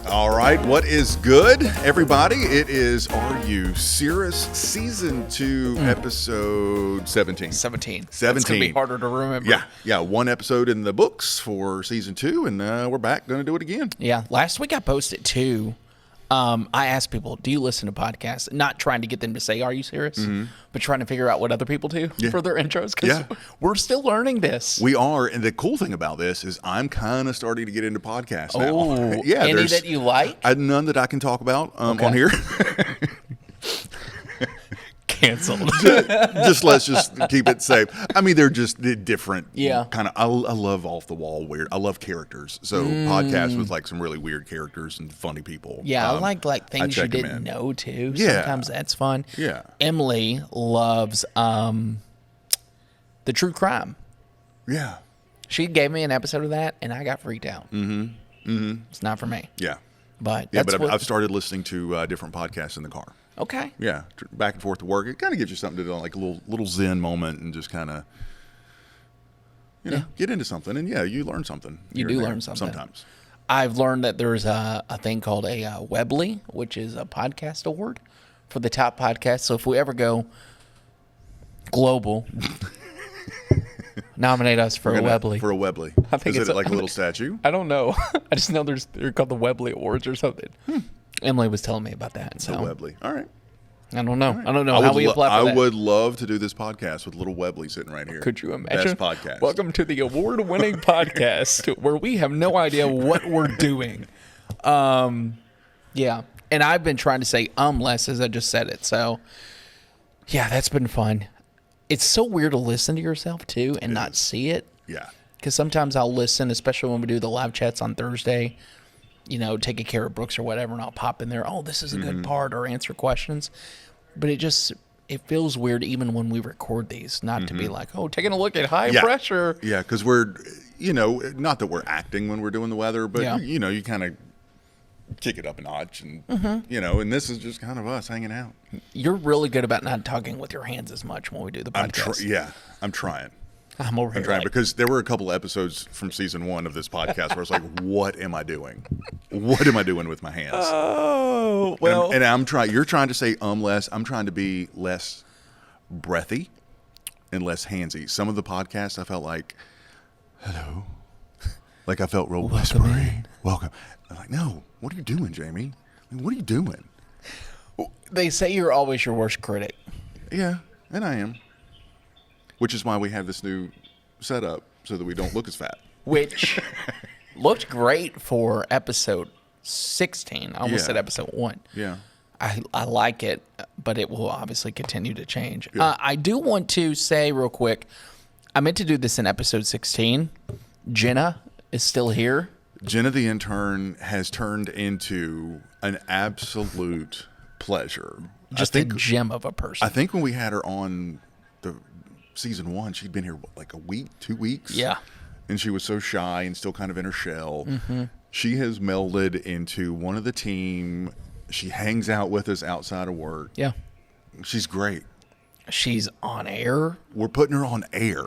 All right, what is good, everybody? It is Are You Cirrus Season 2, Episode 17. 17. 17. It's going to be harder to remember. Yeah, one episode in the books for Season 2, and we're back, going to do it again. Yeah, last week I posted too. I asked people, do you listen to podcasts? Not trying to get them to say, are you serious? But trying to figure out what other people do for their intros. Because we're still learning this. We are. And the cool thing about this is I'm kind of starting to get into podcasts now. Oh, any that you like? None that I can talk about on here. Canceled. Let's just keep it safe. I mean, they're just different. Yeah. Kind of. I love off the wall weird. I love characters. So podcasts with like some really weird characters and funny people. Yeah, I like things you didn't know too. Yeah. Sometimes that's fun. Yeah. Emily loves the true crime. Yeah. She gave me an episode of that, and I got freaked out. It's not for me. Yeah. But I've started listening to different podcasts in the car. Okay. Yeah, back and forth to work. It kind of gives you something to do, like a little zen moment, and just kind of, get into something. And you learn something. You do learn something sometimes. I've learned that there's a thing called a Webley, which is a podcast award for the top podcast. So if we ever go global, nominate us for a Webley. For a Webley. I think is it like a little statue? I don't know. I just know they're called the Webley Awards or something. Emily was telling me about that. So Webley. All right. I don't know. I don't know how we apply for that. I would love to do this podcast with little Webley sitting right here. Could you imagine? Best podcast. Welcome to the award-winning podcast where we have no idea what we're doing. Yeah. And I've been trying to say less as I just said it. So, yeah, that's been fun. It's so weird to listen to yourself, too, and not see it. Yeah. Because sometimes I'll listen, especially when we do the live chats on Thursday, taking care of Brooks or whatever, and I'll pop in there, this is a good part, or answer questions. But it feels weird even when we record these, not to be like, taking a look at high pressure. Yeah, because we're, not that we're acting when we're doing the weather, but, you kind of kick it up a notch, and, and this is just kind of us hanging out. You're really good about not talking with your hands as much when we do the podcast. I'm trying. I'm over here. I'm trying because there were a couple episodes from season 1 of this podcast where I was like, what am I doing? What am I doing with my hands? Oh, well. And I'm trying. You're trying to say less. I'm trying to be less breathy and less handsy. Some of the podcasts I felt like, hello. Like I felt real whispery. Welcome. I'm like, no, what are you doing, Jamie? What are you doing? They say you're always your worst critic. Yeah, and I am. Which is why we have this new setup so that we don't look as fat. Which looked great for episode 16. I almost said episode 1. Yeah. I like it, but it will obviously continue to change. Yeah. I do want to say real quick, I meant to do this in episode 16. Jenna is still here. Jenna the intern has turned into an absolute pleasure. Just a gem of a person. I think when we had her on the season 1, she'd been here like a week, 2 weeks. Yeah. And she was so shy and still kind of in her shell. She has melded into one of the team. She hangs out with us outside of work. Yeah. She's great. She's on air. We're putting her on air.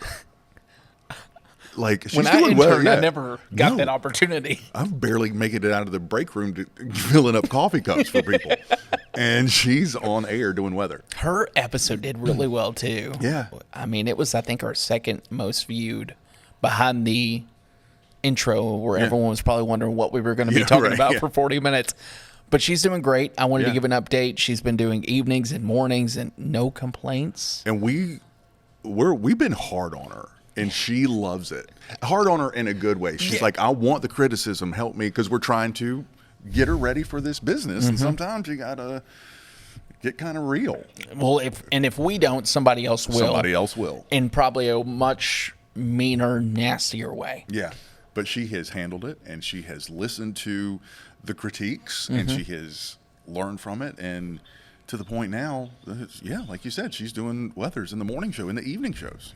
Like, she's when doing well. Yeah. I never got that opportunity. I'm barely making it out of the break room to filling up coffee cups for people. And she's on air doing weather. Her episode did really well, too. Yeah. I mean, it was, I think, our second most viewed behind the intro where everyone was probably wondering what we were going to be talking about for 40 minutes. But she's doing great. I wanted to give an update. She's been doing evenings and mornings and no complaints. And we've been hard on her. And she loves it. Hard on her in a good way. She's like, I want the criticism. Help me. Because we're trying to get her ready for this business. And sometimes you got to get kind of real. Well, if we don't, somebody else will. Somebody else will. In probably a much meaner, nastier way. Yeah. But she has handled it. And she has listened to the critiques. And she has learned from it. And to the point now, like you said, she's doing weathers in the morning show, in the evening shows.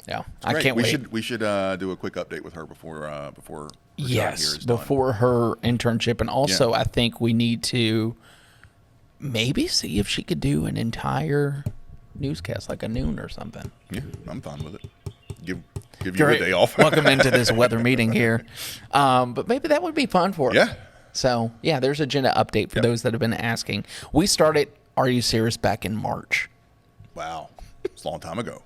Yeah, I can't wait. We should do a quick update with her before yes, before her internship, and also I think we need to maybe see if she could do an entire newscast, like a noon or something. Yeah, I'm fine with it. Give you a day off. Welcome into this weather meeting here, but maybe that would be fun for her. Yeah, So, yeah, there's a Jenna update for those that have been asking. We started Are You Serious back in March. Wow. It's a long time ago.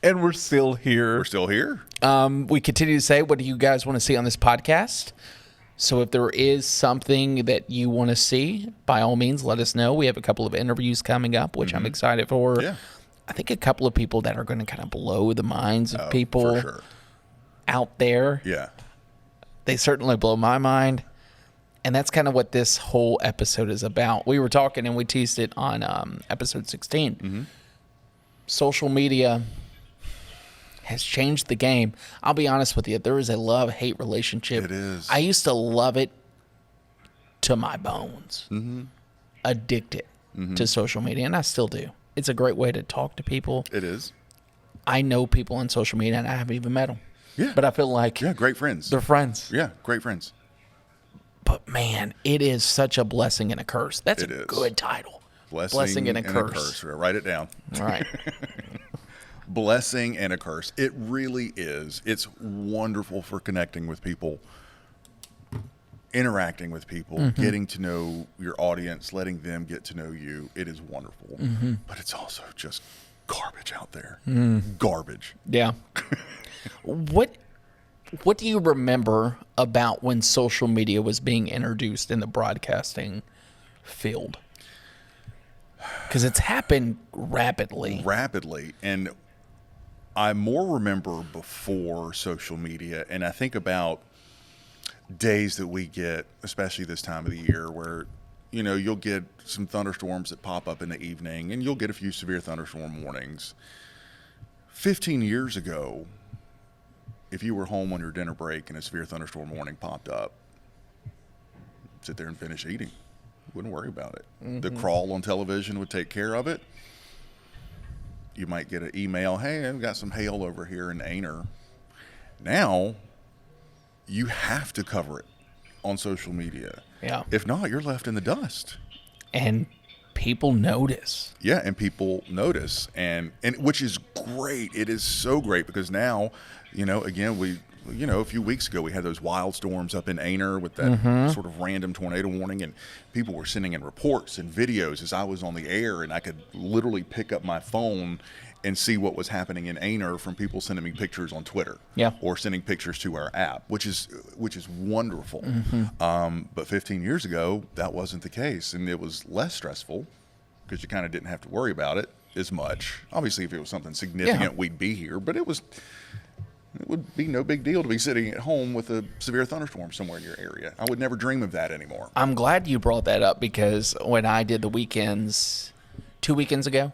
And we're still here. We're still here. We continue to say, what do you guys want to see on this podcast? So if there is something that you want to see, by all means, let us know. We have a couple of interviews coming up, which I'm excited for. Yeah. I think a couple of people that are going to kind of blow the minds of people For sure. out there. Yeah. They certainly blow my mind. And that's kind of what this whole episode is about. We were talking and we teased it on episode 16. Social media has changed the game. I'll be honest with you. There is a love-hate relationship. It is. I used to love it to my bones. Addicted to social media, and I still do. It's a great way to talk to people. It is. I know people on social media, and I haven't even met them. Yeah. But I feel like Great friends. they're friends. Yeah, great friends. But, man, it is such a blessing and a curse. That's It a is. good title. Blessing and a curse. Write it down. All right. Blessing and a curse. It really is. It's wonderful for connecting with people, interacting with people, getting to know your audience, letting them get to know you. It is wonderful. But it's also just garbage out there. Garbage. Yeah. What do you remember about when social media was being introduced in the broadcasting field? Because it's happened rapidly. And I more remember before social media, and I think about days that we get, especially this time of the year, where, you'll get some thunderstorms that pop up in the evening, and you'll get a few severe thunderstorm warnings. 15 years ago, if you were home on your dinner break and a severe thunderstorm warning popped up, sit there and finish eating. Wouldn't worry about it. The crawl on television would take care of it. You might get an email, hey, I've got some hail over here in Aner. Now, you have to cover it on social media. Yeah. If not, you're left in the dust. And people notice. Yeah, and people notice, and which is great. It is so great because now, again, a few weeks ago we had those wild storms up in Aner with that sort of random tornado warning, and people were sending in reports and videos as I was on the air, and I could literally pick up my phone and see what was happening in Aner from people sending me pictures on Twitter, or sending pictures to our app, which is wonderful. But 15 years ago, that wasn't the case, and it was less stressful because you kind of didn't have to worry about it as much. Obviously, if it was something significant, we'd be here, but it would be no big deal to be sitting at home with a severe thunderstorm somewhere in your area. I would never dream of that anymore. I'm glad you brought that up because when I did the weekends 2 weekends ago,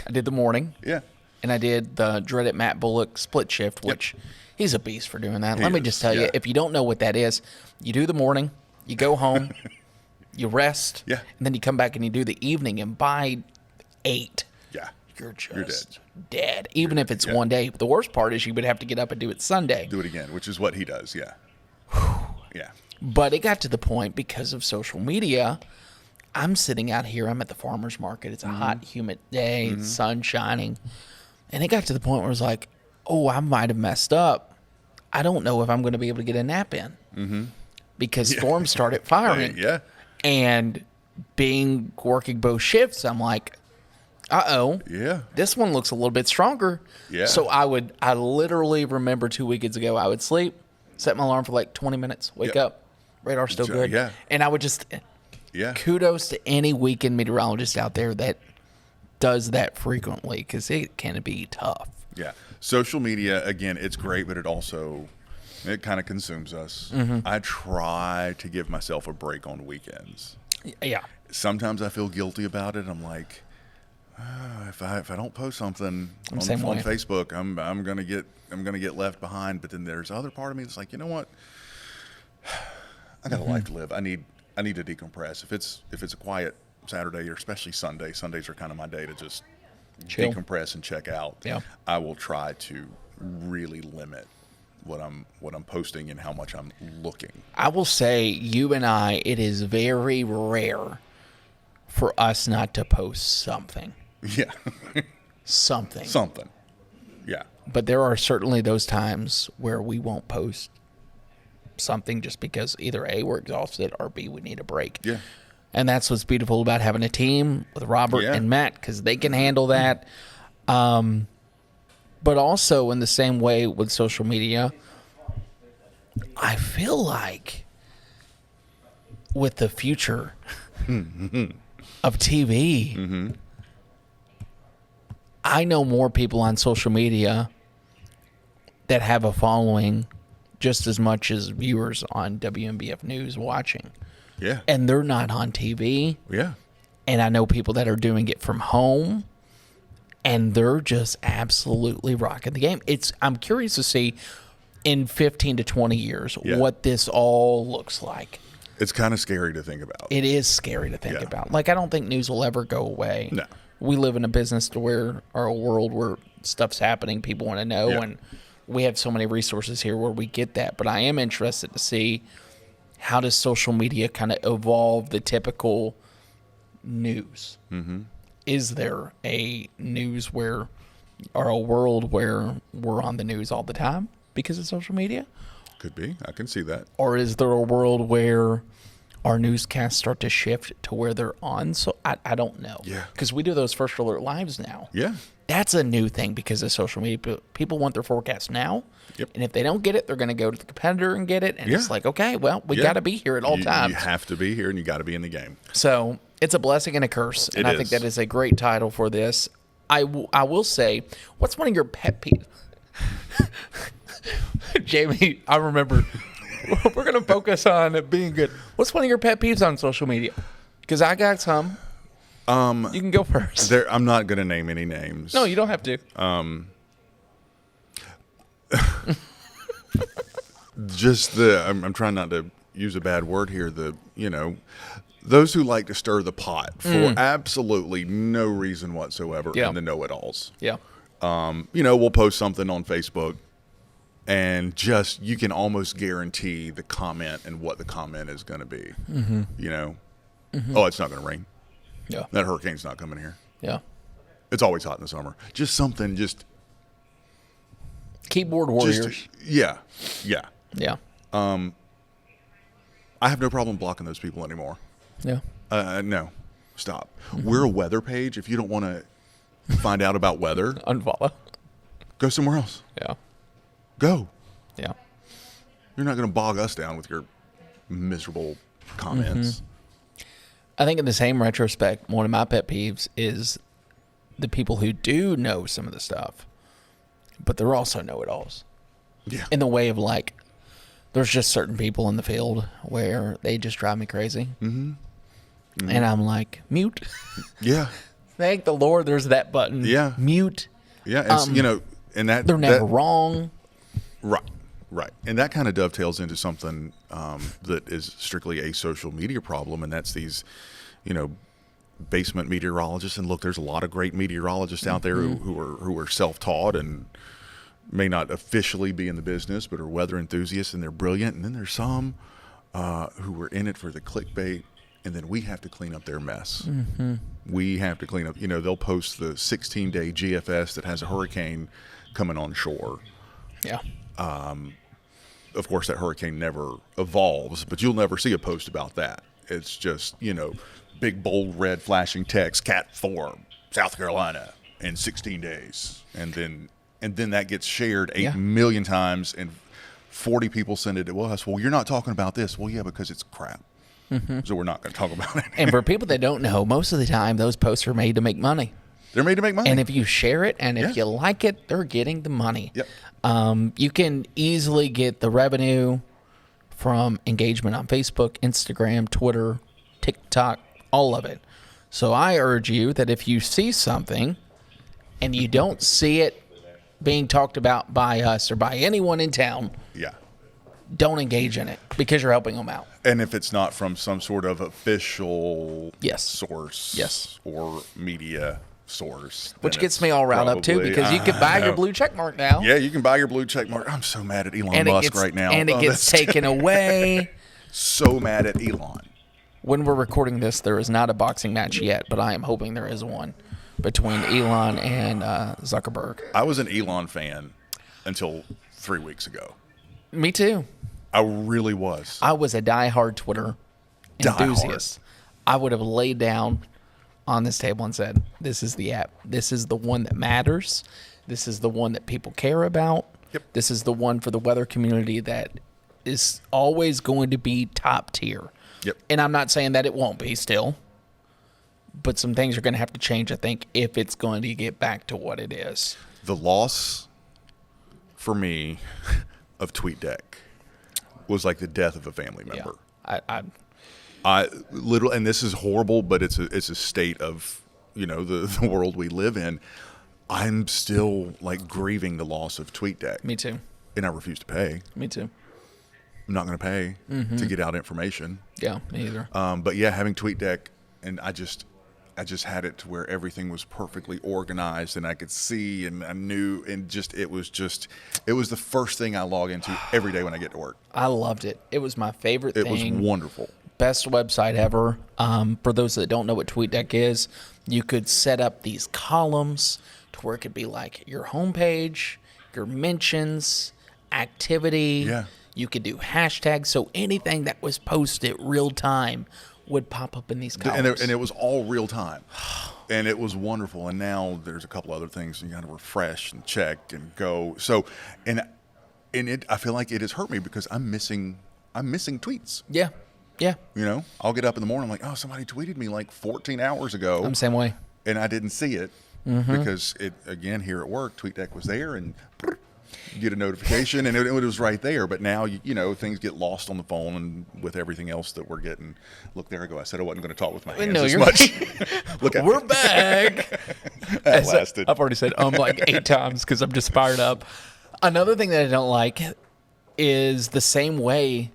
I did the morning. Yeah. And I did the dreaded Matt Bullock split shift, which he's a beast for doing that. Let me just tell you, if you don't know what that is, you do the morning, you go home, you rest, and then you come back and you do the evening, and by 8, you're just dead. Even if it's one day. The worst part is you would have to get up and do it Sunday. Do it again, which is what he does, yeah. But it got to the point because of social media, I'm sitting out here, I'm at the farmer's market. It's a hot, humid day, it's sun shining. And it got to the point where it was like, oh, I might have messed up. I don't know if I'm going to be able to get a nap in. Because storms started firing. And working both shifts, I'm like, this one looks a little bit stronger. So I literally remember 2 weekends ago, I would sleep, set my alarm for like 20 minutes, wake up, radar's still good. And I would just, kudos to any weekend meteorologist out there that does that frequently because it can be tough. Social media, again, it's great, but it kind of consumes us. I try to give myself a break on weekends. Sometimes I feel guilty about it. I'm like, if I don't post something on Facebook, I'm gonna get left behind. But then there's other part of me that's like, you know what? I got a life to live. I need to decompress. If it's a quiet Saturday or especially Sunday, Sundays are kind of my day to just chill, decompress and check out. I will try to really limit what I'm posting and how much I'm looking. I will say, you and I, it is very rare for us not to post something. Something. Yeah. But there are certainly those times where we won't post something just because either A, we're exhausted, or B, we need a break. Yeah. And that's what's beautiful about having a team with Robert and Matt, because they can handle that. But also in the same way with social media, I feel like with the future of TV, I know more people on social media that have a following just as much as viewers on WMBF News watching. Yeah. And they're not on TV. Yeah. And I know people that are doing it from home, and they're just absolutely rocking the game. I'm curious to see in 15 to 20 years what this all looks like. It's kind of scary to think about. It is scary to think about. Like, I don't think news will ever go away. No. We live in a business or a world where stuff's happening, people want to know, and we have so many resources here where we get that. But I am interested to see, how does social media kind of evolve the typical news? Mm-hmm. Is there a news or a world where we're on the news all the time because of social media? Could be. I can see that. Or is there a world where our newscasts start to shift to where they're on? So I don't know. Yeah. Because we do those First Alert Lives now. Yeah. That's a new thing because of social media. People want their forecast now. Yep. And if they don't get it, they're going to go to the competitor and get it. And it's like, okay, well, we got to be here at all times. You have to be here, and you got to be in the game. So it's a blessing and a curse. And I think that is a great title for this. I will say, what's one of your pet peeves? Jamie, I remember we're going to focus on being good. What's one of your pet peeves on social media? Because I got some. You can go first. I'm not going to name any names. No, you don't have to. Just I'm trying not to use a bad word here. Those who like to stir the pot for absolutely no reason whatsoever and the know-it-alls. Yeah. We'll post something on Facebook, and just you can almost guarantee the comment and what the comment is going to be. Oh, it's not going to rain. Yeah. That hurricane's not coming here. Yeah. It's always hot in the summer. Just something, Keyboard warriors. Yeah. Yeah. I have no problem blocking those people anymore. Yeah. No. Stop. We're a weather page. If you don't want to find out about weather, Unfollow. go somewhere else. Yeah. Go. Yeah. You're not going to bog us down with your miserable comments. I think in the same retrospect, one of my pet peeves is the people who do know some of the stuff, but they're also know-it-alls. Yeah. In the way of, like, there's just certain people in the field where they just drive me crazy. And I'm like, mute. Yeah. Thank the Lord there's that button. Yeah. Mute. Yeah. And, and that They're never wrong. Right. And that kind of dovetails into something that is strictly a social media problem, and that's these, basement meteorologists. And look, there's a lot of great meteorologists out there who are self-taught and may not officially be in the business, but are weather enthusiasts, and they're brilliant. And then there's some who are in it for the clickbait, and then we have to clean up their mess. We have to clean up. They'll post the 16-day GFS that has a hurricane coming on shore. Yeah. Of course, that hurricane never evolves, but you'll never see a post about that. It's just, big, bold, red flashing text, Cat 4, South Carolina, in 16 days. And then that gets shared 8 million times, and 40 people send it to us. Well, you're not talking about this. Well, yeah, because it's crap. So we're not going to talk about it. And for people that don't know, most of the time, those posts are made to make money. They're made to make money. And if you share it and if you like it, they're getting the money. Yep. You can easily get the revenue from engagement on Facebook, Instagram, Twitter, TikTok, all of it. So I urge you that if you see something and you don't see it being talked about by us or by anyone in town, don't engage in it because you're helping them out. And if it's not from some sort of official source or media source. Which gets me all riled up, too, because you can buy your blue check mark now. Yeah, you can buy your blue check mark. I'm so mad at Elon Musk right now. And it gets taken away. So mad at Elon. When we're recording this, there is not a boxing match yet, but I am hoping there is one between Elon and Zuckerberg. I was an Elon fan until 3 weeks ago. Me too. I really was. I was a diehard Twitter enthusiast. I would have laid down on this table and said, this is the app. This is the one that matters. This is the one that people care about. Yep. This is the one for the weather community that is always going to be top tier. Yep. And I'm not saying that it won't be still, but some things are going to have to change, I think, if it's going to get back to what it is. The loss for me of TweetDeck was like the death of a family member. Yeah. I literally, and this is horrible, but it's a state of, the world we live in. I'm still like grieving the loss of TweetDeck. Me too. And I refuse to pay. Me too. I'm not going to pay to get out information. Yeah, me either. But yeah, having TweetDeck, and I just had it to where everything was perfectly organized, and I could see, and I knew, and it was the first thing I log into every day when I get to work. I loved it. It was my favorite thing. It was wonderful. Best website ever. For those that don't know what TweetDeck is, you could set up these columns to where it could be like your homepage, your mentions, activity. Yeah. You could do hashtags. So anything that was posted real time would pop up in these columns. And it was all real time. And it was wonderful. And now there's a couple other things you got to refresh and check and go. So, and I feel like it has hurt me because I'm missing tweets. Yeah. Yeah. I'll get up in the morning, I'm like, oh, somebody tweeted me like 14 hours ago. I'm the same way. And I didn't see it because here at work, TweetDeck was there and you get a notification and it was right there. But now, things get lost on the phone and with everything else that we're getting. Look, there I go. I said I wasn't going to talk with my hands as much. Look at We're back. That lasted. I've already said like 8 times because I'm just fired up. Another thing that I don't like is the same way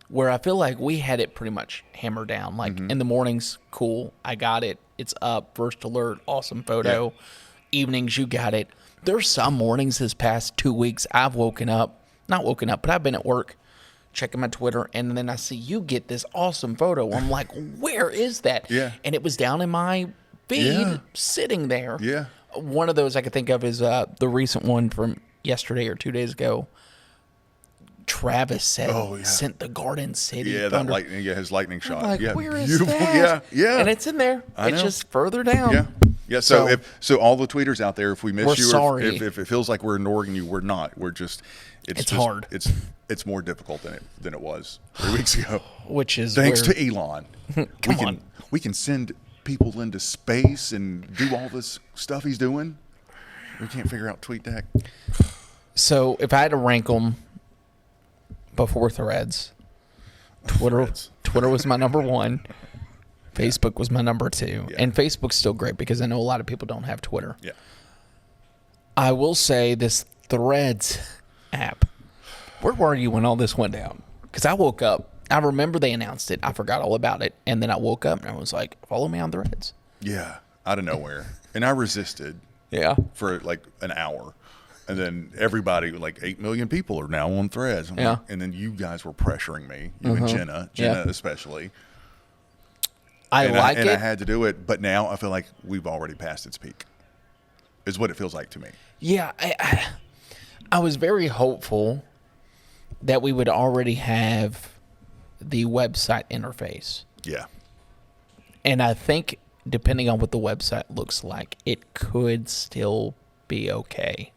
where I feel like we had it pretty much hammered down. Like in the mornings, cool, I got it. It's up, first alert, awesome photo. Yeah. Evenings, you got it. There's some mornings this past 2 weeks I've not woken up, but I've been at work checking my Twitter, and then I see you get this awesome photo. I'm like, where is that? Yeah. And it was down in my feed, sitting there. Yeah. One of those I could think of is the recent one from yesterday or 2 days ago. Travis said, sent the Garden City. Yeah, Thunder. His lightning shot. I'm like, yeah, where is beautiful. that? Yeah. And it's in there. It's just further down. Yeah. Yeah. So all the tweeters out there, if we miss we're you, sorry. If it feels like we're ignoring you, we're not. We're just. It's hard. It's more difficult than it was 3 weeks ago. Which is thanks to Elon. Come we can send people into space and do all this stuff he's doing. We can't figure out TweetDeck. So if I had to rank them before Threads, Twitter was my number 1. Facebook was my number 2. Yeah. And Facebook's still great because I know a lot of people don't have Twitter. Yeah. I will say this Threads app, where were you when all this went down? Because I woke up. I remember they announced it. I forgot all about it. And then I woke up and I was like, follow me on Threads. Yeah. Out of nowhere. And I resisted. Yeah. For like an hour. And then everybody, like 8 million people are now on Threads. Yeah. Like, and then you guys were pressuring me, you and Jenna especially. And I had to do it, but now I feel like we've already passed its peak, is what it feels like to me. Yeah. I was very hopeful that we would already have the website interface. Yeah. And I think, depending on what the website looks like, it could still be okay.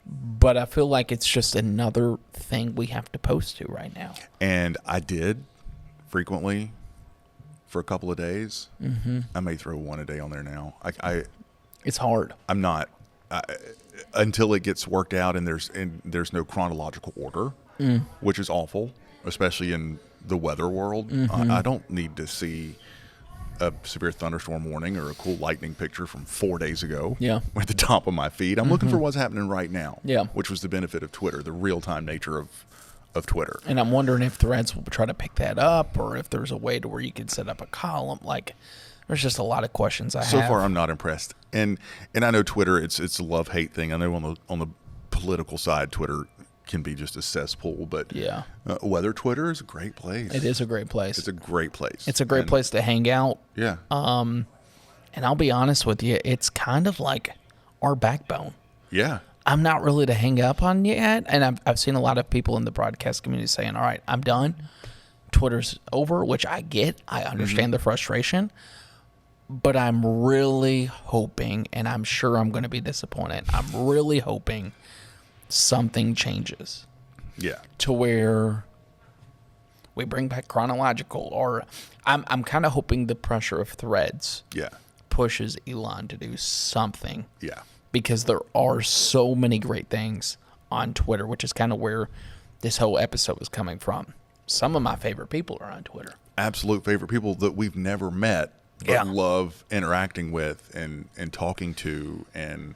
But I feel like it's just another thing we have to post to right now. And I did frequently for a couple of days. Mm-hmm. I may throw one a day on there now. It's hard. I'm not until it gets worked out and there's no chronological order, which is awful, especially in the weather world. Mm-hmm. I don't need to see a severe thunderstorm warning or a cool lightning picture from 4 days ago at the top of my feed. I'm looking for what's happening right now, which was the benefit of Twitter, the real-time nature of Twitter. And I'm wondering if Threads will try to pick that up or if there's a way to where you can set up a column. Like, there's just a lot of questions I have. So far, I'm not impressed. And I know Twitter, it's a love-hate thing. I know on the political side, Twitter can be just a cesspool, but weather Twitter is a great place. It is a great place. It's a great place. It's a great place to hang out. Yeah. And I'll be honest with you, it's kind of like our backbone. Yeah. I'm not really to hang up on yet. And I've seen a lot of people in the broadcast community saying, all right, I'm done. Twitter's over, which I get. I understand the frustration. But I'm really hoping, and I'm sure I'm going to be disappointed, I'm really hoping something changes. Yeah. To where we bring back chronological, or I'm kind of hoping the pressure of threads pushes Elon to do something. Yeah. Because there are so many great things on Twitter, which is kind of where this whole episode was coming from. Some of my favorite people are on Twitter. Absolute favorite people that we've never met, but love interacting with and talking to and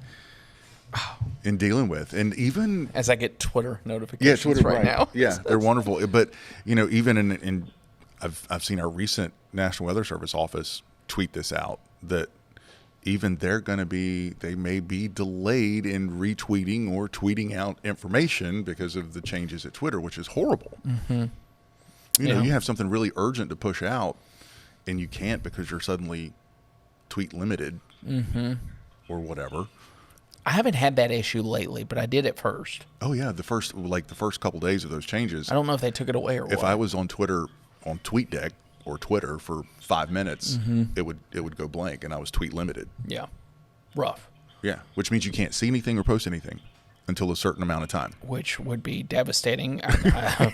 dealing with. And even as I get Twitter notifications Twitter right now. Yeah, they're wonderful. But, even in I've seen our recent National Weather Service office tweet this out, that even they may be delayed in retweeting or tweeting out information because of the changes at Twitter, which is horrible. Mm-hmm. You have something really urgent to push out, and you can't because you're suddenly tweet limited or whatever. I haven't had that issue lately, but I did at first. Oh yeah, the first couple days of those changes. I don't know if they took it away or what. If I was on Twitter, on Tweetdeck or Twitter for 5 minutes, it would go blank, and I was tweet limited. Yeah, rough. Yeah, which means you can't see anything or post anything until a certain amount of time. Which would be devastating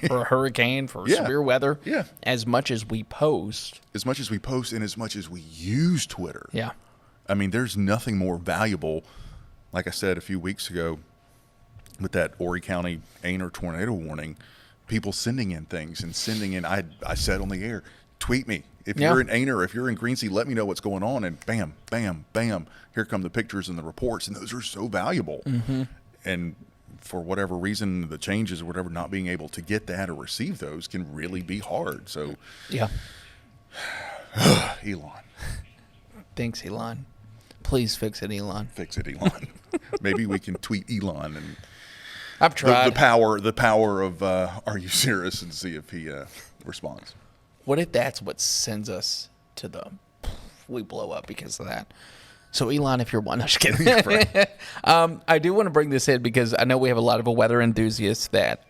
for a hurricane, for severe weather. Yeah. As much as we post. As much as we post and as much as we use Twitter. Yeah. I mean, there's nothing more valuable. Like I said a few weeks ago with that Horry County Aner tornado warning, people sending in things and sending in. I said on the air, tweet me. If you're in Aner, if you're in Greensea, let me know what's going on. And bam, bam, bam. Here come the pictures and the reports. And those are so valuable. Mm-hmm. And for whatever reason, the changes or whatever, not being able to get that or receive those can really be hard. So, yeah. Elon. Thanks, Elon. Please fix it, Elon. Fix it, Elon. Maybe we can tweet Elon and I've tried the power of Are You Cirrus and see if he responds. What if that's what sends us to we blow up because of that? So Elon, if you're one, I'm just kidding. I do want to bring this in because I know we have a lot of weather enthusiasts that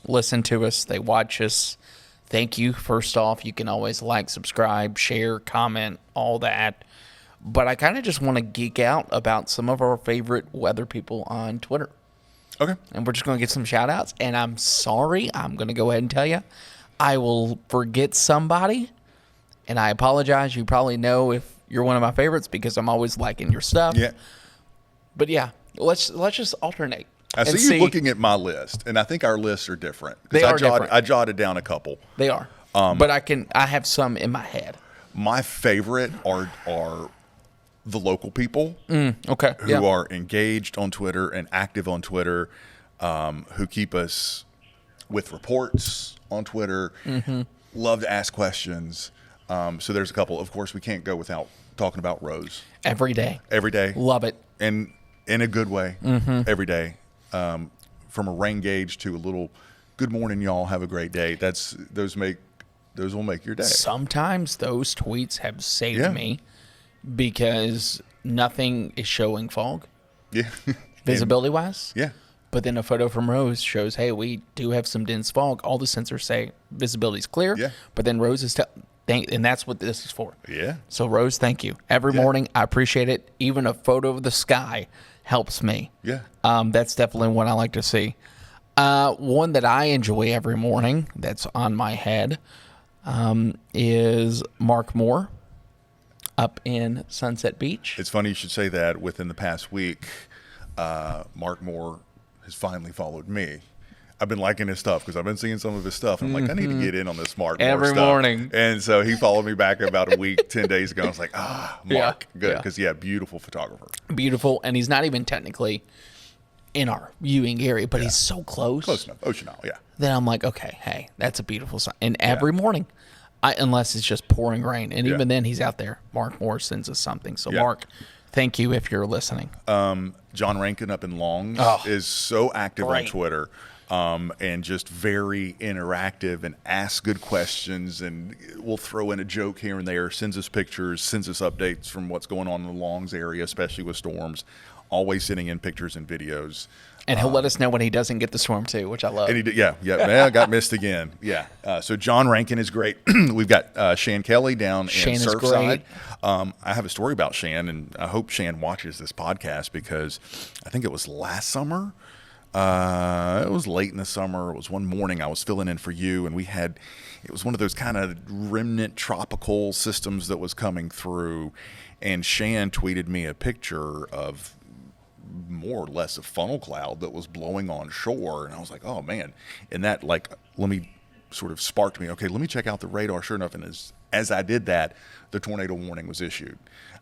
listen to us. They watch us. Thank you. First off, you can always like, subscribe, share, comment, all that. But I kind of just want to geek out about some of our favorite weather people on Twitter. Okay. And we're just going to get some shout outs. And I'm sorry. I'm going to go ahead and tell you. I will forget somebody. And I apologize. You probably know if you're one of my favorites because I'm always liking your stuff. Yeah. But yeah, let's just alternate. I see you looking at my list, and I think our lists are different. They are different. I jotted down a couple. They are. But I have some in my head. My favorite are the local people. Okay. Who are engaged on Twitter and active on Twitter, who keep us with reports on Twitter, love to ask questions. So there's a couple. Of course, we can't go without talking about Rose. Every day. Love it. And in a good way. Every day. From a rain gauge to a little good morning, y'all. Have a great day. Those will make your day. Sometimes those tweets have saved me because nothing is showing fog. Yeah. Visibility wise. Yeah. But then a photo from Rose shows, hey, we do have some dense fog. All the sensors say visibility's clear. Yeah. But then Rose is and that's what this is for. Yeah. So Rose, thank you. Every morning, I appreciate it. Even a photo of the sky helps me. Yeah. That's definitely one I like to see. One that I enjoy every morning that's on my head is Mark Moore up in Sunset Beach. It's funny you should say that. Within the past week, Mark Moore has finally followed me. I've been liking his stuff because I've been seeing some of his stuff. And I'm like, I need to get in on this Mark Moore every stuff. morning. And so he followed me back about a week, 10 days ago. I was like, Mark, good. Because, beautiful photographer. Beautiful. And he's not even technically in our viewing area, but he's so close. Close enough. Ocean Isle, yeah. Then I'm like, okay, hey, that's a beautiful sign. And every morning, unless it's just pouring rain. And even then, he's out there. Mark Moore sends us something. So, Mark, thank you if you're listening. John Rankin up in Longs is so active on Twitter. And just very interactive and asks good questions, and we'll throw in a joke here and there, sends us pictures, sends us updates from what's going on in the Longs area, especially with storms. always sending in pictures and videos. And he'll let us know when he doesn't get the storm too, which I love. And man, got missed again. Yeah. So John Rankin is great. We've got Shan Kelly down Shan in is Surfside. I have a story about Shan, and I hope Shan watches this podcast because I think it was last summer. It was late in the summer. It was one morning I was filling in for you, and it was one of those kind of remnant tropical systems that was coming through, and Shan tweeted me a picture of more or less a funnel cloud that was blowing on shore, and I was like, oh man. And that sparked me, okay, let me check out the radar. Sure enough, and as I did that, the tornado warning was issued.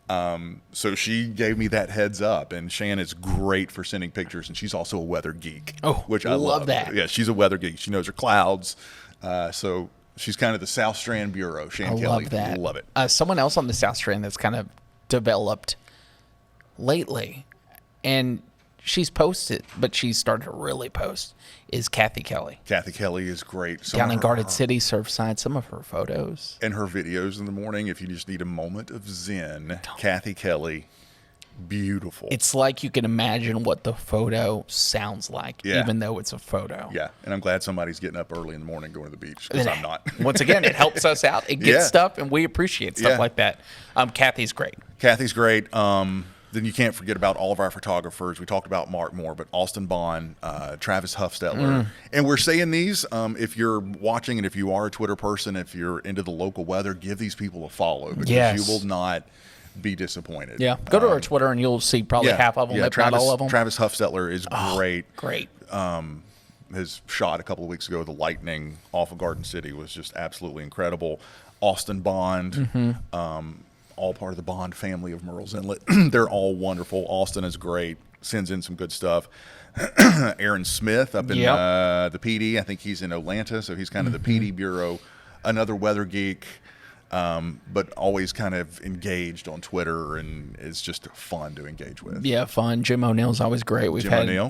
So she gave me that heads up, and Shan is great for sending pictures, and she's also a weather geek. Oh, which I love that. Yeah, she's a weather geek. She knows her clouds. So she's kind of the South Strand Bureau. Shan Kelly. Love that. Love it. Someone else on the South Strand that's kind of developed lately, and she's posted, but she's started to really post, is Kathy Kelly. Kathy Kelly is great. Down in Garden City, Surfside, some of her photos. And her videos in the morning, if you just need a moment of zen, Kathy Kelly, beautiful. It's like you can imagine what the photo sounds like, even though it's a photo. Yeah, and I'm glad somebody's getting up early in the morning going to the beach, because I'm not. Once again, it helps us out. It gets stuff, and we appreciate stuff like that. Kathy's great. Kathy's great. Then you can't forget about all of our photographers. We talked about Mark Moore, but Austin Bond, Travis Huffstetler. And we're saying these, if you're watching and if you are a Twitter person, if you're into the local weather, give these people a follow, because you will not be disappointed. Yeah. Go to our Twitter and you'll see probably half of them, if not all of them. Travis Huffstetler is great. Great. His shot a couple of weeks ago, the lightning off of Garden City, was just absolutely incredible. Austin Bond, all part of the Bond family of Merle's Inlet. They're all wonderful. Austin is great, sends in some good stuff. Aaron Smith up in the PD. I think he's in Atlanta, so he's kind of the PD bureau. Another weather geek, but always kind of engaged on Twitter, and is just fun to engage with. Yeah, fun. Jim O'Neill's always great. We've had a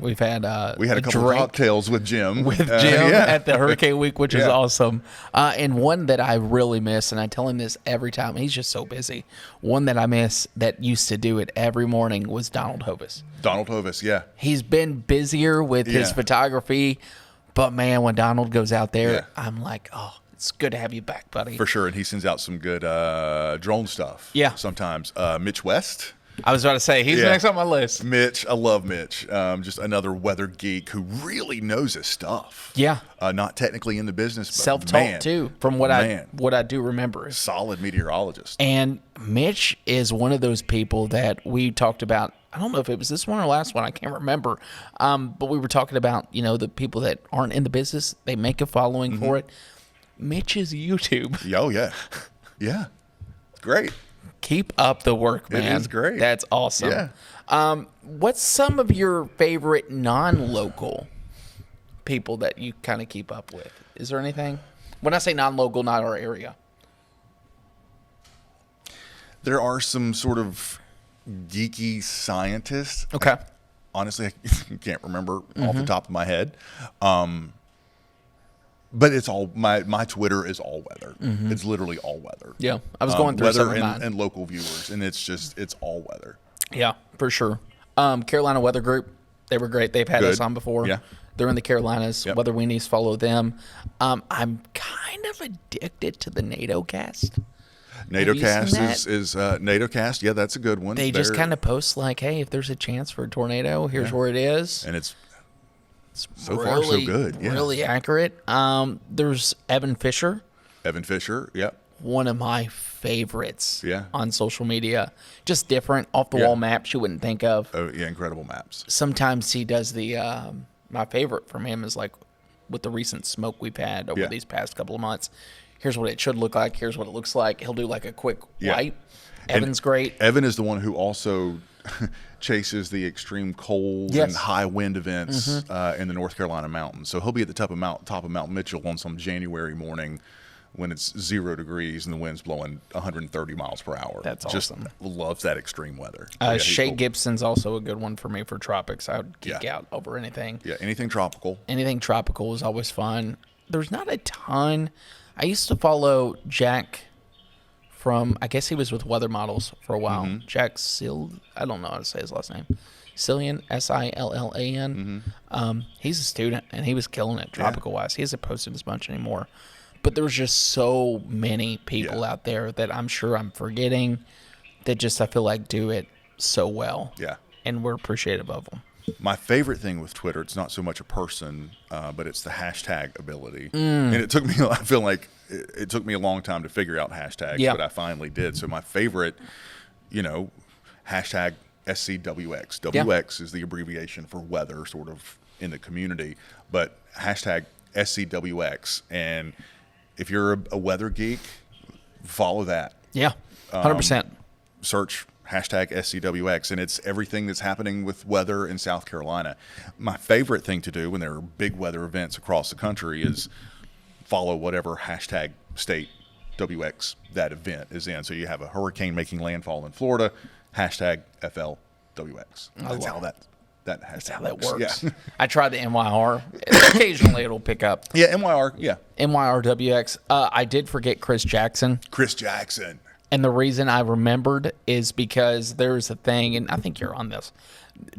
couple of cocktails with Jim. At the Hurricane Week, which is awesome. And one that I really miss, and I tell him this every time, he's just so busy. One that I miss that used to do it every morning was Donald Hovis. Donald Hovis, yeah. He's been busier with his photography, but man, when Donald goes out there, I'm like, oh, it's good to have you back, buddy. For sure, and he sends out some good drone stuff. Yeah. Sometimes. Mitch West. I was about to say, he's next on my list. Mitch, I love Mitch. Just another weather geek who really knows his stuff. Yeah. Not technically in the business, but self-taught too, from what I do remember. Solid meteorologist. And Mitch is one of those people that we talked about. I don't know if it was this one or last one. I can't remember. But we were talking about, the people that aren't in the business, they make a following for it. Mitch's YouTube. Oh, yeah. Yeah. Great. Keep up the work, man. It is great. That's awesome. Yeah. What's some of your favorite non-local people that you kind of keep up with? Is there anything? When I say non-local, not our area. There are some sort of geeky scientists. Okay. Honestly, I can't remember off the top of my head. But it's all my Twitter is all weather. It's literally all weather. Yeah, I was going through weather and local viewers, and it's all weather. Yeah, for sure. Carolina Weather Group, they were great. They've had us on before. Yeah, they're in the Carolinas. Yep. Weather Weenies, follow them. I'm kind of addicted to the NATO cast. NATO cast is NATO cast. Yeah, that's a good one. They just kind of post like, hey, if there's a chance for a tornado, here's where it is, and it's so really, far so good. Yeah. Really accurate. There's Evan Fisher. Yep. One of my favorites. Yeah. On social media, just different off the wall maps you wouldn't think of. Oh yeah, incredible maps. Sometimes he does the. My favorite from him is like with the recent smoke we've had over these past couple of months. Here's what it should look like. Here's what it looks like. He'll do like a quick wipe. Evan's great. Evan is the one who also chases the extreme cold and high wind events in the North Carolina mountains. So he'll be at the top of Mount Mitchell on some January morning when it's 0 degrees and the wind's blowing 130 miles per hour. That's awesome. Just loves that extreme weather. Shay Gibson's also a good one for me for tropics. I would geek out over anything. Yeah, anything tropical. Anything tropical is always fun. There's not a ton. I used to follow Jack from, I guess he was with Weather Models for a while. Jack Sill, I don't know how to say his last name. Sillan, Sillan. He's a student, and he was killing it tropical-wise. He hasn't posted as much anymore. But there's just so many people out there that I'm sure I'm forgetting that just I feel like do it so well. Yeah. And we're appreciative of them. My favorite thing with Twitter, it's not so much a person, but it's the hashtag ability. And it took me, I feel like it took me a long time to figure out hashtags, but I finally did. So my favorite, hashtag SCWX. WX is the abbreviation for weather sort of in the community, but hashtag SCWX. And if you're a weather geek, follow that. Yeah, 100%. Search hashtag SCWX, and it's everything that's happening with weather in South Carolina. My favorite thing to do when there are big weather events across the country is follow whatever hashtag state WX that event is in. So you have a hurricane making landfall in Florida, hashtag FLWX. That's how that works. Yeah. I tried the MYR. Occasionally it'll pick up. Yeah, MYR. Yeah. MYRWX. I did forget Chris Jackson. Chris Jackson. And the reason I remembered is because there's a thing, and I think you're on this.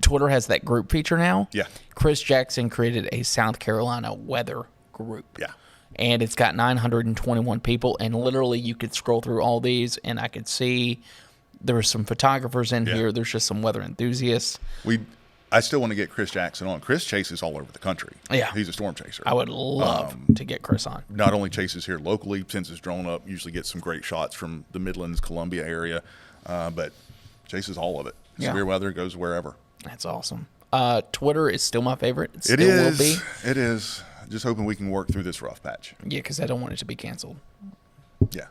Twitter has that group feature now. Yeah. Chris Jackson created a South Carolina weather group. Yeah. And it's got 921 people, and literally you could scroll through all these, and I could see there were some photographers in here. There's just some weather enthusiasts. I still want to get Chris Jackson on. Chris chases all over the country. Yeah. He's a storm chaser. I would love to get Chris on. Not only chases here locally, sends his drone up, usually gets some great shots from the Midlands, Columbia area, but chases all of it. Severe weather goes wherever. That's awesome. Twitter is still my favorite. It still will be. It is. Just hoping we can work through this rough patch. Yeah, because I don't want it to be canceled. Yeah.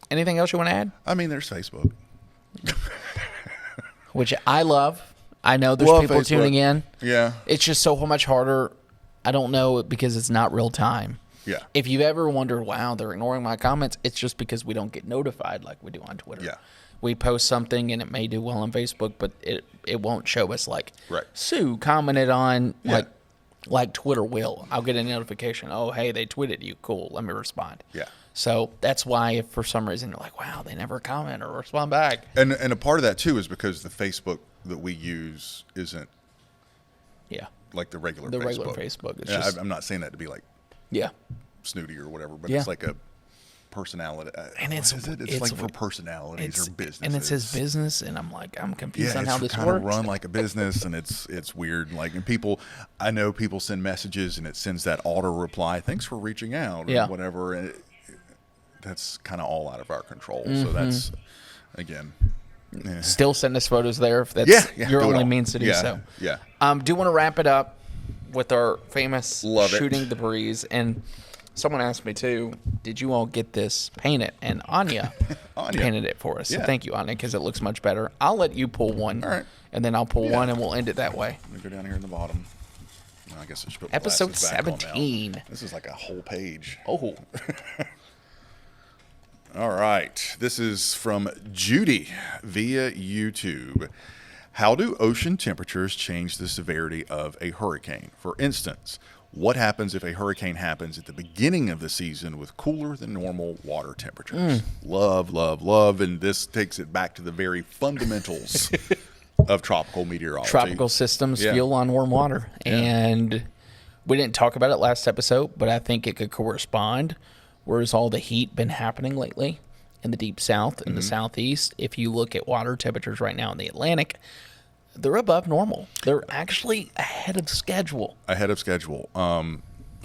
Anything else you want to add? I mean, there's Facebook. Which I love. I know there's people Facebook. tuning in. Yeah. It's just so much harder. I don't know because it's not real time. Yeah. If you've ever wondered, wow, they're ignoring my comments, it's just because we don't get notified like we do on Twitter. Yeah. We post something and it may do well on Facebook, but it won't show us like Right. Sue commented on like Twitter will. I'll get a notification. Oh, hey, they tweeted you. Cool. Let me respond. Yeah. So that's why if for some reason you're like, wow, they never comment or respond back. And a part of that too is because the Facebook that we use isn't like the regular Facebook. It's yeah, just, I'm not saying that to be like snooty or whatever, but it's like a personality. And it's like for personalities or businesses. And it says business, and I'm like, I'm confused on how this kind works. of run like a business, and it's weird. Like, and I know people send messages, and it sends that auto reply, "Thanks for reaching out," or whatever. And that's kind of all out of our control. So that's again. Yeah. Still send us photos there if that's your only means to do so. Yeah. Do want to wrap it up with our famous shooting the breeze. And someone asked me too, did you all get this painted? And Anya painted it for us. So thank you, Anya, because it looks much better. I'll let you pull one. All right. And then I'll pull one and we'll end it that way. Let me go down here in the bottom. I guess I should put my Episode glasses back on 17. now. This is like a whole page. Oh. All right. This is from Judy via YouTube. How do ocean temperatures change the severity of a hurricane? For instance, what happens if a hurricane happens at the beginning of the season with cooler than normal water temperatures? Love, love, love. And this takes it back to the very fundamentals of tropical meteorology. Tropical systems fuel on warm water. Yeah. And we didn't talk about it last episode, but I think it could correspond. Where's all the heat been happening lately in the deep south and the southeast? If you look at water temperatures right now in the Atlantic, they're above normal. They're actually ahead of schedule. So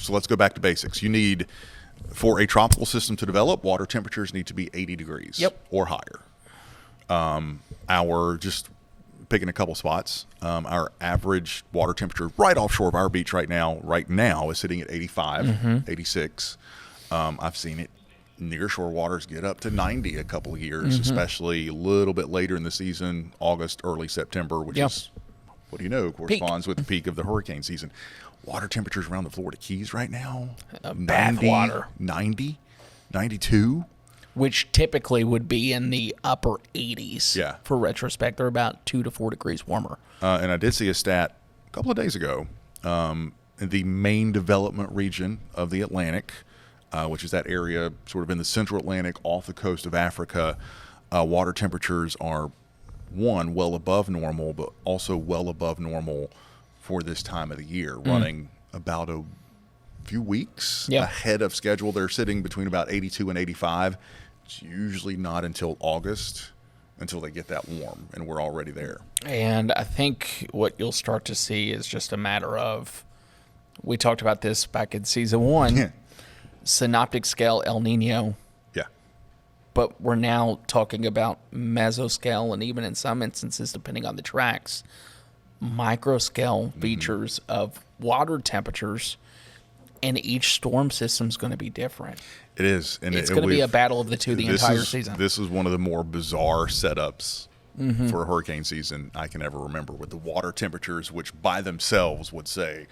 let's go back to basics. You need, for a tropical system to develop, water temperatures need to be 80 degrees or higher. Just picking a couple spots, our average water temperature right offshore of our beach right now is sitting at 85, 86. I've seen it near shore waters get up to 90 a couple of years, especially a little bit later in the season, August, early September, which is, what do you know, corresponds with the peak of the hurricane season. Water temperatures around the Florida Keys right now, 90, 92. Which typically would be in the upper 80s. Yeah. For retrospect, they're about 2 to 4 degrees warmer. And I did see a stat a couple of days ago, in the main development region of the Atlantic, which is that area sort of in the central Atlantic off the coast of Africa, water temperatures are one, well above normal, but also well above normal for this time of the year, running about a few weeks ahead of schedule. They're sitting between about 82 and 85. It's usually not until August until they get that warm, and we're already there. And I think what you'll start to see is just a matter of, we talked about this back in season 1, synoptic scale El Nino. Yeah. But we're now talking about mesoscale, and even in some instances, depending on the tracks, microscale features of water temperatures, and each storm system is going to be different. It is. And it's going to be a battle of the two the entire season. This is one of the more bizarre setups for a hurricane season I can ever remember, with the water temperatures, which by themselves would say,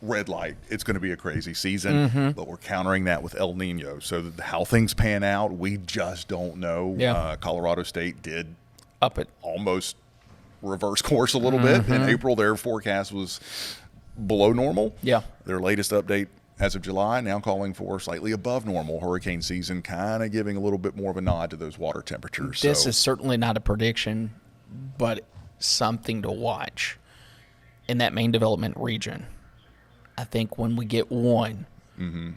red light, it's going to be a crazy season, but we're countering that with El Nino. So how things pan out, we just don't know. Yeah. Colorado State did Up it. almost reverse course a little bit. In April, their forecast was below normal. Yeah. Their latest update as of July, now calling for slightly above normal hurricane season, kind of giving a little bit more of a nod to those water temperatures. This is certainly not a prediction, but something to watch in that main development region. I think when we get one,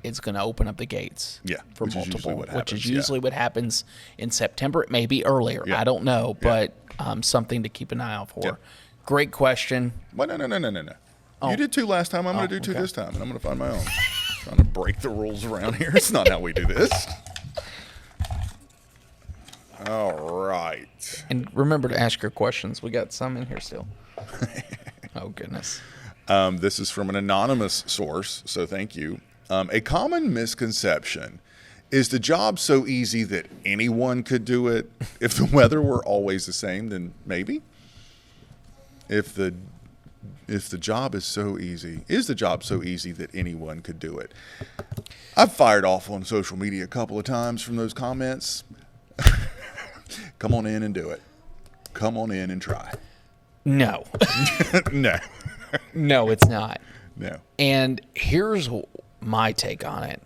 it's going to open up the gates for multiple, which is usually what happens in September. It may be earlier. I don't know, but something to keep an eye out for. Yeah. Great question. Well, no. Oh. You did 2 last time. I'm going to do 2 this time, and I'm going to find my own. Trying to break the rules around here. It's not how we do this. All right. And remember to ask your questions. We got some in here still. Oh, goodness. This is from an anonymous source, so thank you. A common misconception is the job so easy that anyone could do it. If the weather were always the same, then maybe. If the job is so easy, that anyone could do it? I've fired off on social media a couple of times from those comments. Come on in and do it. Come on in and try. No. No. No, it's not. No. And here's my take on it.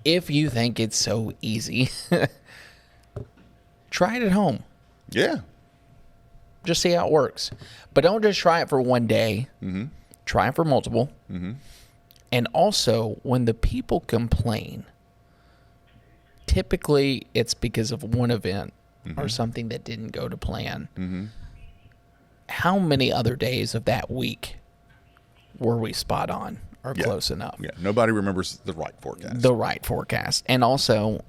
If you think it's so easy, try it at home. Yeah. Just see how it works. But don't just try it for one day. Try it for multiple. And also, when the people complain, typically it's because of one event or something that didn't go to plan. How many other days of that week were we spot on or close enough? Yeah, nobody remembers the right forecast. The right forecast. And also,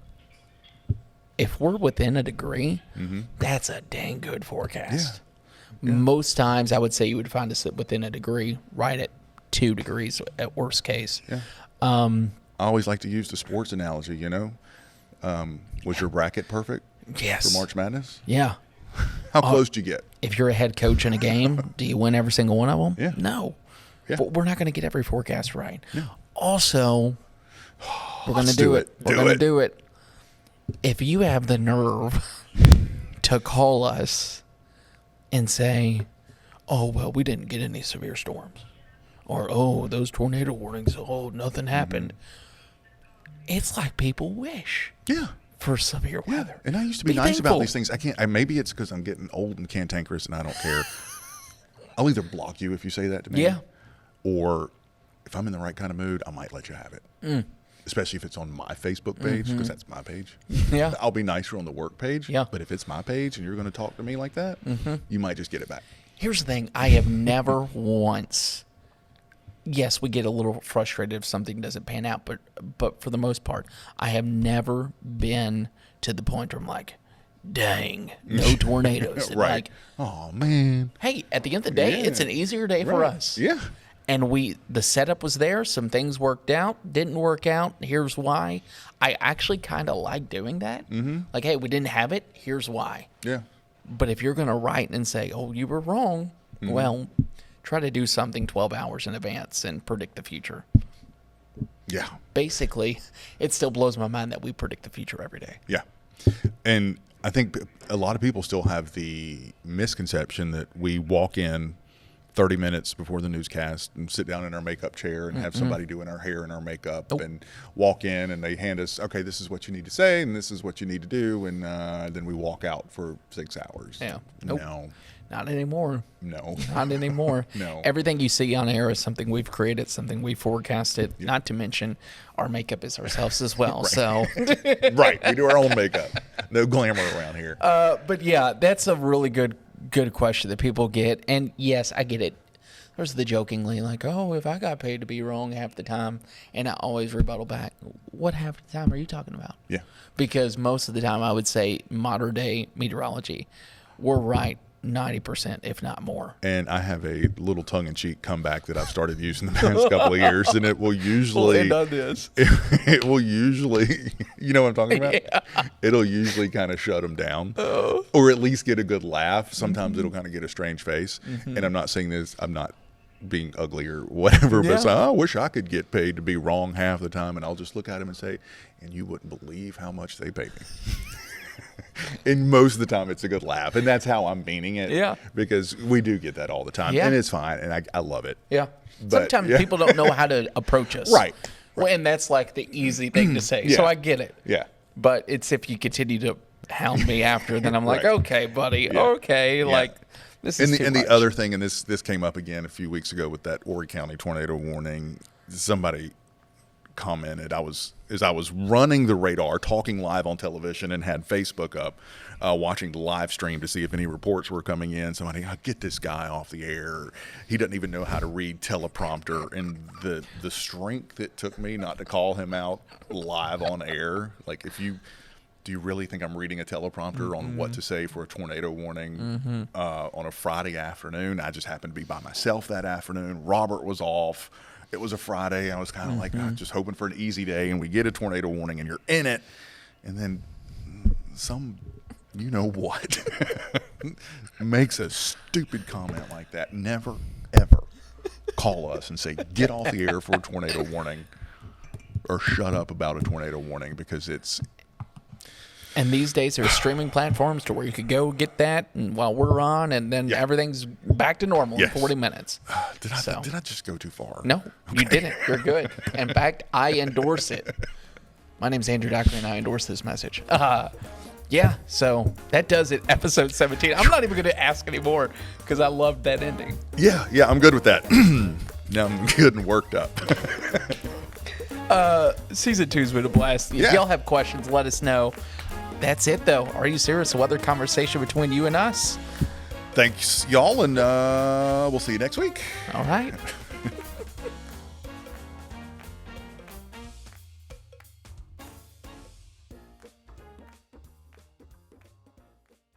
if we're within a degree, that's a dang good forecast. Yeah. Most times, I would say you would find us within a degree, right at 2 degrees at worst case. Yeah. I always like to use the sports analogy, Was your bracket perfect yes. for March Madness? Yeah. How close did you get? If you're a head coach in a game, do you win every single one of them? Yeah. No. Yeah. But we're not going to get every forecast right. No. Also, we're going to do it. We're going to do it. If you have the nerve to call us and say, oh, well, we didn't get any severe storms. Or, oh, those tornado warnings, oh, nothing happened. It's like people wish. Yeah. For severe weather. And I used to be nice about these things. I can't. Maybe it's because I'm getting old and cantankerous, and I don't care. I'll either block you if you say that to me, or if I'm in the right kind of mood, I might let you have it. Especially if it's on my Facebook page, because that's my page. Yeah, I'll be nicer on the work page. Yeah, but if it's my page and you're going to talk to me like that, you might just get it back. Here's the thing: I have never once. Yes, we get a little frustrated if something doesn't pan out, but for the most part, I have never been to the point where I'm like, dang, no tornadoes. Right. Like, oh, man. Hey, at the end of the day, it's an easier day for us. Yeah. And the setup was there. Some things worked out, didn't work out. Here's why. I actually kind of like doing that. Like, hey, we didn't have it. Here's why. Yeah. But if you're going to write and say, oh, you were wrong, well, try to do something 12 hours in advance and predict the future. Yeah. Basically, it still blows my mind that we predict the future every day. Yeah. And I think a lot of people still have the misconception that we walk in 30 minutes before the newscast and sit down in our makeup chair and have somebody doing our hair and our makeup and walk in and they hand us, okay, this is what you need to say and this is what you need to do. And then we walk out for 6 hours. Yeah. No. Not anymore. No. Not anymore. No. Everything you see on air is something we've created, something we forecasted, not to mention our makeup is ourselves as well. Right. So Right. We do our own makeup. No glamour around here. But yeah, that's a really good question that people get. And yes, I get it. There's the jokingly like, oh, if I got paid to be wrong half the time, and I always rebuttal back, what half the time are you talking about? Yeah. Because most of the time I would say modern day meteorology, we're right 90%, if not more. And I have a little tongue-in-cheek comeback that I've started using the past couple of years, and it will usually... We'll end on this. It will usually... You know what I'm talking about? Yeah. It'll usually kind of shut them down, or at least get a good laugh. Sometimes it'll kind of get a strange face. And I'm not saying this... I'm not being ugly or whatever, but it's like, I wish I could get paid to be wrong half the time, and I'll just look at him and say, and you wouldn't believe how much they pay me. And most of the time, it's a good laugh, and that's how I'm meaning it. Yeah, because we do get that all the time, and it's fine, and I love it. Yeah, but, sometimes people don't know how to approach us, right? Well, and that's like the easy thing to say. So I get it. Yeah, but it's if you continue to hound me after, then I'm like, okay, buddy, okay, like this is too much. The other thing, and this came up again a few weeks ago with that Horry County tornado warning. Somebody commented, as I was running the radar, talking live on television, and had Facebook up, watching the live stream to see if any reports were coming in. Somebody, get this guy off the air. He doesn't even know how to read teleprompter. And the strength it took me not to call him out live on air. Like, do you really think I'm reading a teleprompter on what to say for a tornado warning on a Friday afternoon? I just happened to be by myself that afternoon. Robert was off. It was a Friday. I was kind of like just hoping for an easy day, and we get a tornado warning, and you're in it, and then some, you know what, makes a stupid comment like that. Never, ever call us and say, get off the air for a tornado warning, or shut up about a tornado warning, because it's... And these days, there's streaming platforms to where you could go get that and while we're on, and then everything's back to normal in 40 minutes. Did I just go too far? No, you didn't. You're good. In fact, I endorse it. My name's Andrew Dockery, and I endorse this message. Yeah, so that does it. Episode 17. I'm not even going to ask anymore because I loved that ending. Yeah, I'm good with that. Now I'm good and worked up. Season 2's been a blast. If y'all have questions, let us know. That's it, though. Are you serious? A weather conversation between you and us. Thanks, y'all, and we'll see you next week. All right.